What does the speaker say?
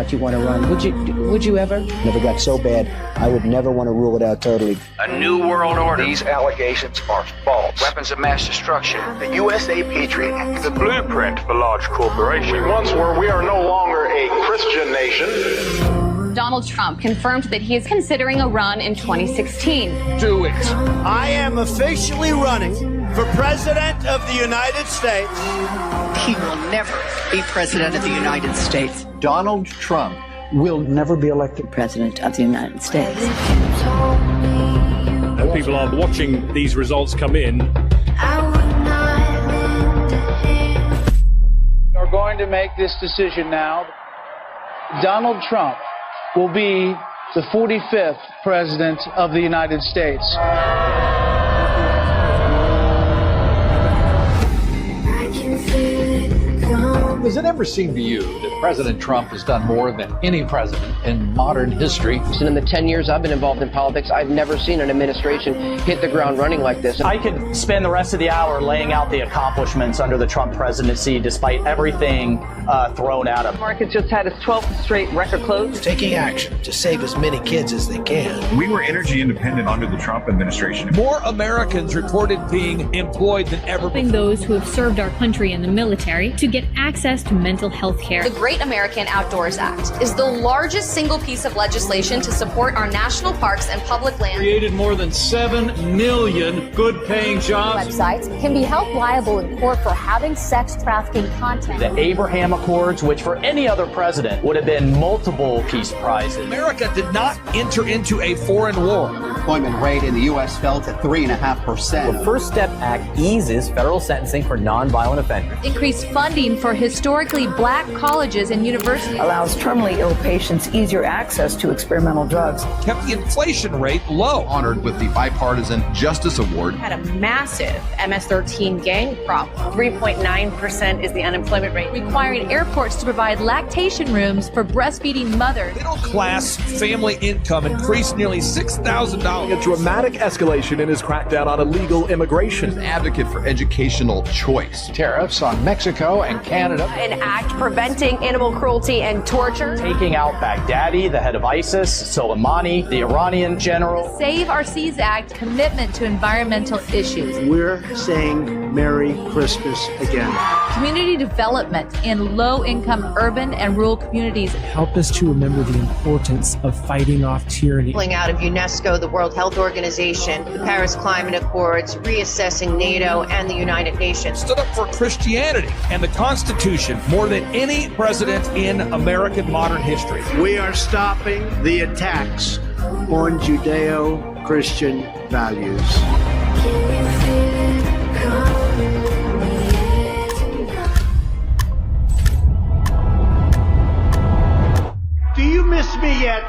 not you want to run. Would you ever? Never got so bad, I would never want to rule it out totally. A new world order. These allegations are false. Weapons of mass destruction. The USA Patriot Act. The blueprint for large corporations. We once were, we are no longer a Christian nation. Donald Trump confirmed that he is considering a run in 2016. Do it. I am officially running for President of the United States. He will never be President of the United States. Donald Trump will never be elected President of the United States. People are watching these results come in. We're going to make this decision now. Donald Trump will be the 45th President of the United States. Does it ever seem to you that President Trump has done more than any president in modern history? And in the 10 years I've been involved in politics, I've never seen an administration hit the ground running like this. I could spend the rest of the hour laying out the accomplishments under the Trump presidency, despite everything thrown at him. The market just had its 12th straight record close. Taking action to save as many kids as they can. We were energy independent under the Trump administration. More Americans reported being employed than ever before. Those who have served our country in the military to get access to mental health care. The Great American Outdoors Act is the largest single piece of legislation to support our national parks and public land. Created more than 7 million good-paying jobs. Websites can be held liable in court for having sex trafficking content. The Abraham Accords, which for any other president would have been multiple peace prizes. America did not enter into a foreign war. The unemployment rate in the U.S. fell to 3.5%. The First Step Act eases federal sentencing for nonviolent offenders. Increased funding for historically black colleges and universities. Allows terminally ill patients easier access to experimental drugs. Kept the inflation rate low. Honored with the Bipartisan Justice Award. Had a massive MS-13 gang problem. 3.9% is the unemployment rate. Requiring airports to provide lactation rooms for breastfeeding mothers. Middle class family income increased nearly $6,000. A dramatic escalation in his crackdown on illegal immigration. An advocate for educational choice. Tariffs on Mexico and Canada. An act preventing animal cruelty and torture. Taking out Baghdadi, the head of ISIS, Soleimani, the Iranian general. Save Our Seas Act commitment to environmental issues. We're saying Merry Christmas again. Community development in low-income urban and rural communities. Help us to remember the importance of fighting off tyranny. Pulling out of UNESCO, the World Health Organization, the Paris Climate Accords, reassessing NATO and the United Nations. Stood up for Christianity and the Constitution more than any president in American modern history. We are stopping the attacks on Judeo-Christian values. Do you miss me yet?